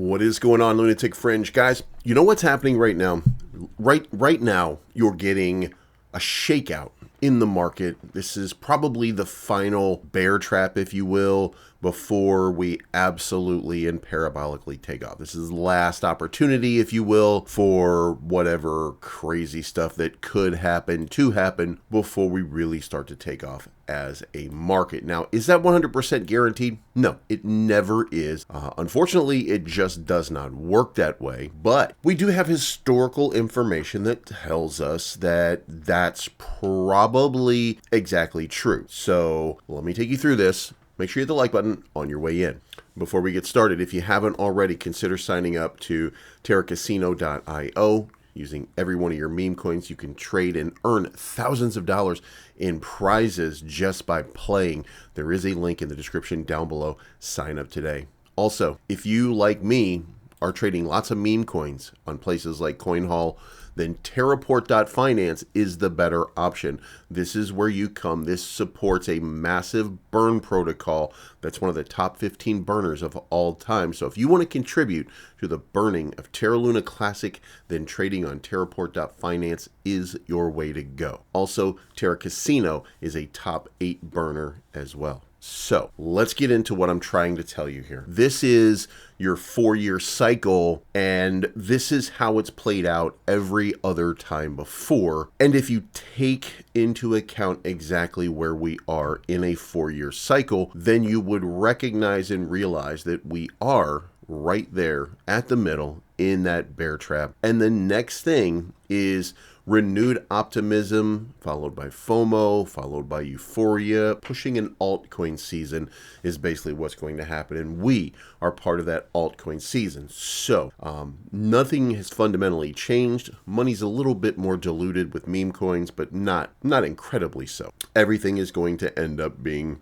What is going on, Lunatic Fringe? Guys, you know what's happening right now? Right now, you're getting a shakeout in the market. This is probably the final bear trap, if you will, before we absolutely and parabolically take off. This is the last opportunity, if you will, for whatever crazy stuff that could happen to happen before we really start to take off as a market. Now, is that 100% guaranteed? No, it never is. Unfortunately, it just does not work that way. But we do have historical information that tells us that that's probably exactly true. So let me take you through this. Make sure you hit the like button on your way in. Before we get started, if you haven't already, consider signing up to TerraCasino.io. Using every one of your meme coins, you can trade and earn thousands of dollars in prizes just by playing. There is a link in the description down below. Sign up today. Also, if you, like me, are trading lots of meme coins on places like CoinHall, then Terra.finance is the better option. This is where you come. This supports a massive burn protocol that's one of the top 15 burners of all time. So if you want to contribute to the burning of Terra Luna Classic, then trading on Terra.finance is your way to go. Also, Terra Casino is a top 8 burner as well. So let's get into what I'm trying to tell you here. This is your 4-year cycle, and this is how it's played out every other time before. And if you take into account exactly where we are in a 4-year cycle, then you would recognize and realize that we are right there at the middle in that bear trap. And the next thing is renewed optimism, followed by FOMO, followed by euphoria. Pushing an altcoin season is basically what's going to happen, and we are part of that altcoin season. So nothing has fundamentally changed. Money's a little bit more diluted with meme coins, but not incredibly so. Everything is going to end up being,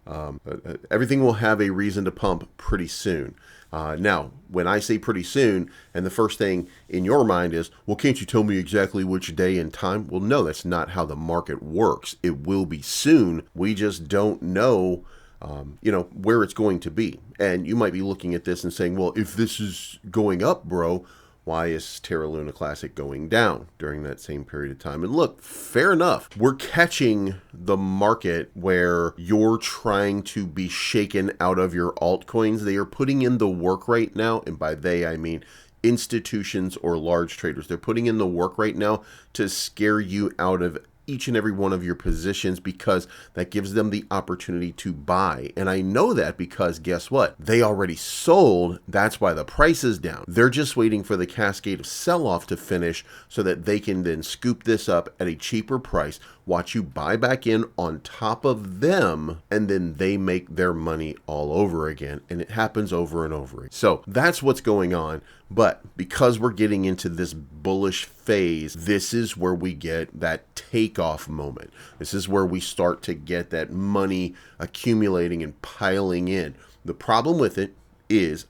everything will have a reason to pump pretty soon. Now, when I say pretty soon, and the first thing in your mind is, well, can't you tell me exactly which day and time? Well, no, that's not how the market works. It will be soon. We just don't know, where it's going to be. And you might be looking at this and saying, well, if this is going up, bro, why is Terra Luna Classic going down during that same period of time? And look, fair enough. We're catching the market where you're trying to be shaken out of your altcoins. They are putting in the work right now. And by they, I mean institutions or large traders. They're putting in the work right now to scare you out of each and every one of your positions, because that gives them the opportunity to buy. And I know that because guess what? They already sold. That's why the price is down. They're just waiting for the cascade of sell-off to finish so that they can then scoop this up at a cheaper price, watch you buy back in on top of them, and then they make their money all over again. And it happens over and over again. So that's what's going on. But because we're getting into this bullish phase, this is where we get that takeoff moment. This is where we start to get that money accumulating and piling in. The problem with it is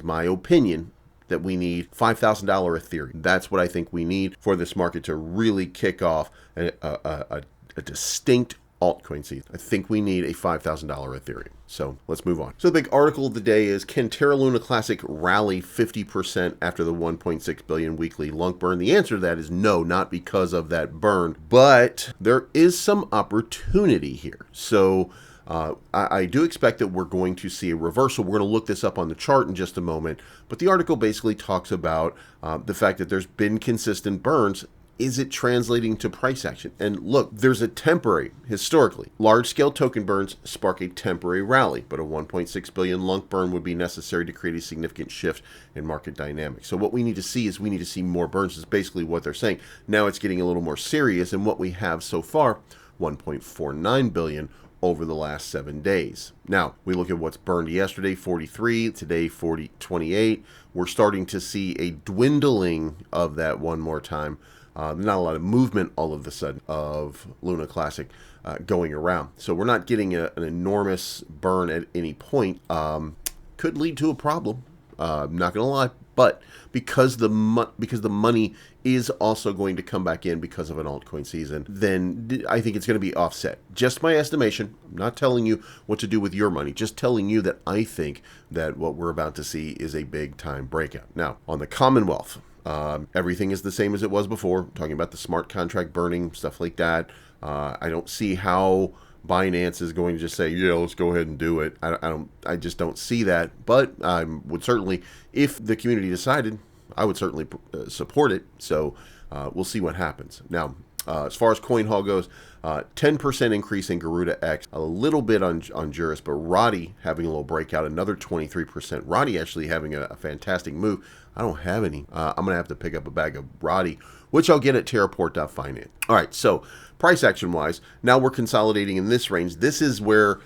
my opinion, that we need $5,000 Ethereum. That's what I think we need for this market to really kick off a distinct altcoin season. I think we need a $5,000 Ethereum. So let's move on. So the big article of the day is, can Terra Luna Classic rally 50% after the 1.6 billion weekly LUNC burn? The answer to that is no, not because of that burn, but there is some opportunity here. So I do expect that we're going to see a reversal. We're going to look this up on the chart in just a moment, but the article basically talks about the fact that there's been consistent burns. Is it translating to price action? And look, there's a temporary, historically, large-scale token burns spark a temporary rally, but a 1.6 billion LUNC burn would be necessary to create a significant shift in market dynamics. So what we need to see is more burns, is basically what they're saying. Now it's getting a little more serious, and what we have so far, 1.49 billion over the last 7 days. Now, we look at what's burned yesterday, 43, today 28. We're starting to see a dwindling of that one more time. Not a lot of movement all of a sudden of Luna Classic going around. So we're not getting an enormous burn at any point. Could lead to a problem. Not gonna lie, but because the money is also going to come back in because of an altcoin season, then I think it's going to be offset. Just my estimation. I'm not telling you what to do with your money, just telling you that I think that what we're about to see is a big time breakout. Now, on the Commonwealth, everything is the same as it was before. Talking about the smart contract burning, stuff like that. I don't see how Binance is going to just say, yeah, let's go ahead and do it. I just don't see that. But I would certainly, if the community decided, I would certainly support it. So we'll see what happens. Now, as far as CoinHall goes, 10% increase in Garuda X, a little bit on Juris, but Roddy having a little breakout, another 23%. Roddy actually having a fantastic move. I don't have any. I'm going to have to pick up a bag of Roddy, which I'll get at Terra.finance. All right, so price action wise, now we're consolidating in this range. This is where,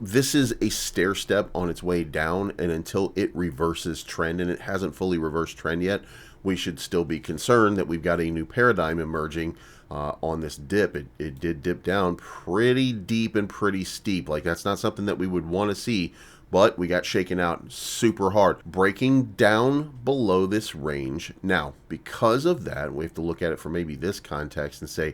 this is a stair step on its way down, and until it reverses trend, and it hasn't fully reversed trend yet, we should still be concerned that we've got a new paradigm emerging on this dip. It did dip down pretty deep and pretty steep. Like, that's not something that we would want to see, but we got shaken out super hard, breaking down below this range. Now, because of that, we have to look at it from maybe this context and say,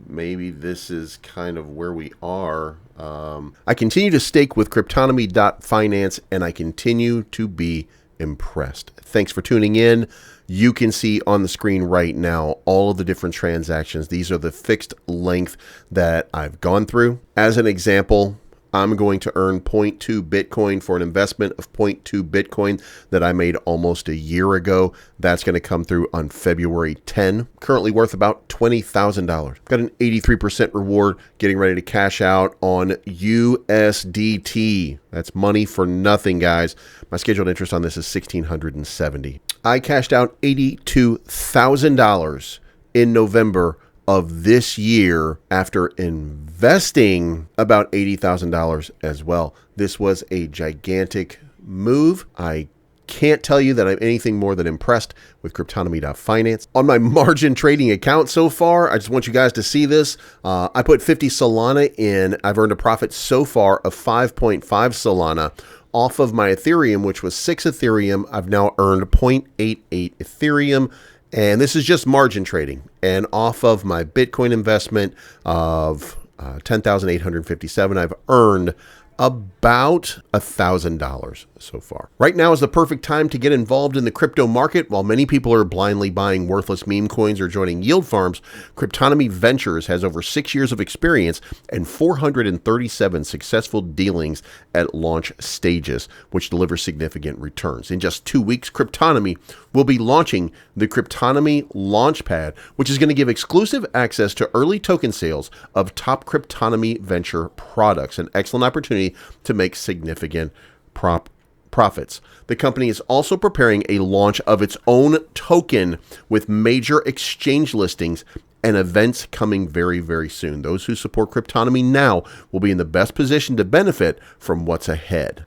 maybe this is kind of where we are. I continue to stake with Cryptonomy.finance, and I continue to be impressed. Thanks for tuning in. You can see on the screen right now all of the different transactions. These are the fixed length that I've gone through. As an example, I'm going to earn 0.2 Bitcoin for an investment of 0.2 Bitcoin that I made almost a year ago. That's going to come through on February 10. Currently worth about $20,000. Got an 83% reward, getting ready to cash out on USDT. That's money for nothing, guys. My scheduled interest on this is $1,670. I cashed out $82,000 in November of this year after investing about $80,000 as well. This was a gigantic move. I can't tell you that I'm anything more than impressed with Cryptonomy.finance. On my margin trading account so far, I just want you guys to see this. I put 50 Solana in. I've earned a profit so far of 5.5 Solana. Off of my Ethereum, which was 6 Ethereum, I've now earned 0.88 Ethereum. And this is just margin trading. And off of my Bitcoin investment of 10,857, I've earned about $1,000 so far. Right now is the perfect time to get involved in the crypto market. While many people are blindly buying worthless meme coins or joining yield farms, Cryptonomy Ventures has over 6 years of experience and 437 successful dealings at launch stages, which deliver significant returns. In just 2 weeks, Cryptonomy will be launching the Cryptonomy Launchpad, which is going to give exclusive access to early token sales of top Cryptonomy venture products, an excellent opportunity to make significant profits. The company is also preparing a launch of its own token with major exchange listings and events coming very, very soon. Those who support Cryptonomy now will be in the best position to benefit from what's ahead.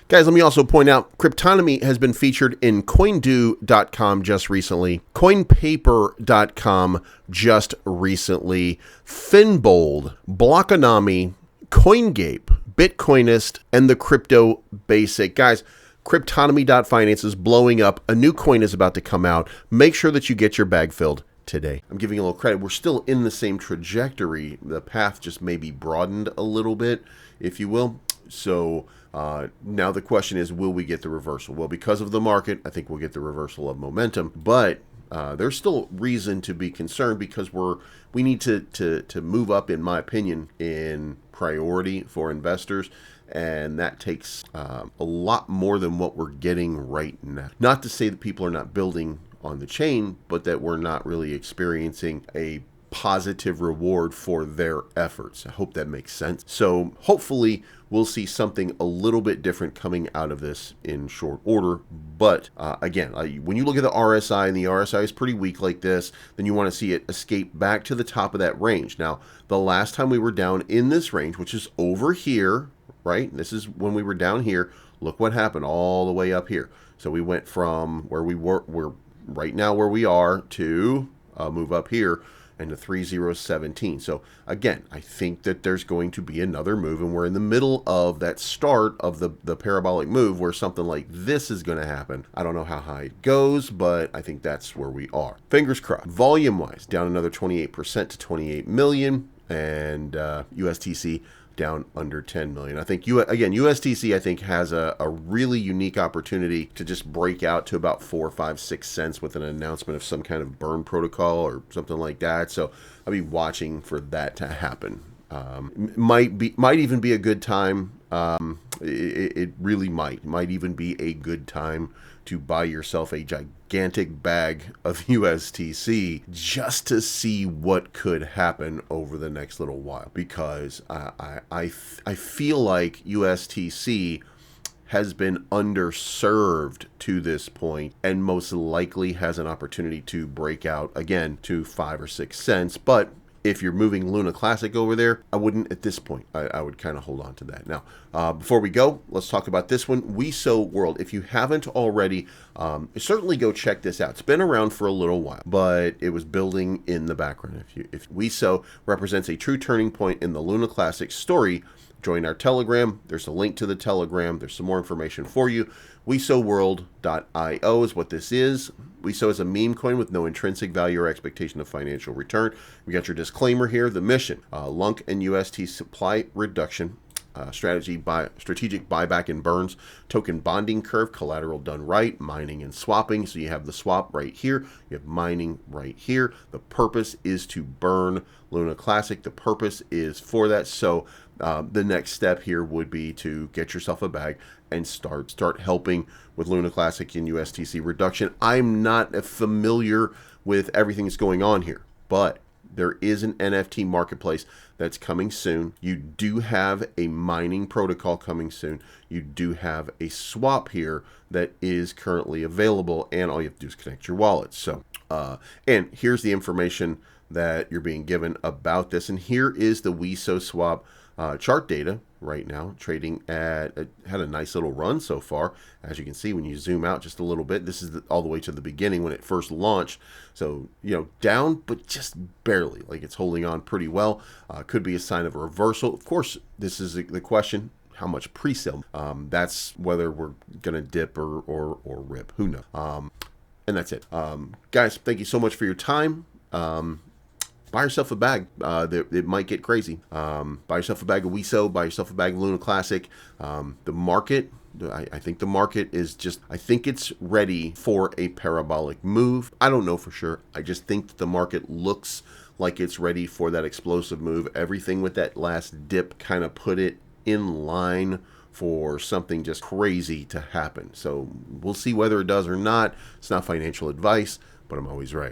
Guys, let me also point out, Cryptonomy has been featured in CoinDo.com just recently, CoinPaper.com just recently, Finbold, Blockonomy, CoinGape, Bitcoinist, and the Crypto Basic. Guys, Cryptonomy.finance is blowing up. A new coin is about to come out. Make sure that you get your bag filled today. I'm giving you a little credit. We're still in the same trajectory. The path just maybe broadened a little bit, if you will. So now the question is, will we get the reversal? Well, because of the market, I think we'll get the reversal of momentum. But there's still reason to be concerned because we need to move up, in my opinion, in priority for investors. And that takes a lot more than what we're getting right now. Not to say that people are not building on the chain, but that we're not really experiencing a positive reward for their efforts. I hope that makes sense. So hopefully we'll see something a little bit different coming out of this in short order. But again, when you look at the RSI and the RSI is pretty weak like this, then you want to see it escape back to the top of that range. Now, the last time we were down in this range, which is over here, right? This is when we were down here. Look what happened all the way up here. So we went from where we were, right now where we are, to move up here. and the 3017. So again, I think that there's going to be another move, and we're in the middle of that start of the parabolic move where something like this is going to happen. I don't know how high it goes, but I think that's where we are. Fingers crossed. Volume wise, down another 28% to 28 million, and USTC down under 10 million. I think USTC I think has a really unique opportunity to just break out to about 4, 5, 6 cents with an announcement of some kind of burn protocol or something like that. So I'll be watching for that to happen. Might even be a good time. It really might even be a good time to buy yourself a gigantic bag of USTC just to see what could happen over the next little while, because I feel like USTC has been underserved to this point and most likely has an opportunity to break out again to 5 or 6 cents. But if you're moving Luna Classic over there, I wouldn't at this point. I would kind of hold on to that. Now, before we go, let's talk about this one, Weso World. If you haven't already, certainly go check this out. It's been around for a little while, but it was building in the background. If Weso represents a true turning point in the Luna Classic story, join our Telegram. There's a link to the Telegram. There's some more information for you. WesoWorld.io is what this is. Weso is a meme coin with no intrinsic value or expectation of financial return. We got your disclaimer here. The mission, LUNC and UST supply reduction, strategic buyback and burns, token bonding curve, collateral done right, mining and swapping. So you have the swap right here, you have mining right here. The purpose is to burn Luna Classic. The purpose is for that. So the next step here would be to get yourself a bag and start helping with Luna Classic and USTC reduction. I'm not familiar with everything that's going on here, but there is an NFT marketplace that's coming soon. You do have a mining protocol coming soon. You do have a swap here that is currently available, and all you have to do is connect your wallet. So, and here's the information that you're being given about this. And here is the Weso swap chart data right now, trading at, it had a nice little run so far. As you can see, when you zoom out just a little bit, this is all the way to the beginning when it first launched. So, down, but just barely, like it's holding on pretty well. Could be a sign of a reversal. Of course, this is the question, how much pre-sale? That's whether we're going to dip or rip. Who knows? And that's it. Guys, thank you so much for your time. Buy yourself a bag. It might get crazy. Buy yourself a bag of Weso. Buy yourself a bag of Luna Classic. The market, I think the market is just, I think it's ready for a parabolic move. I don't know for sure. I just think that the market looks like it's ready for that explosive move. Everything with that last dip kind of put it in line for something just crazy to happen. So we'll see whether it does or not. It's not financial advice, but I'm always right.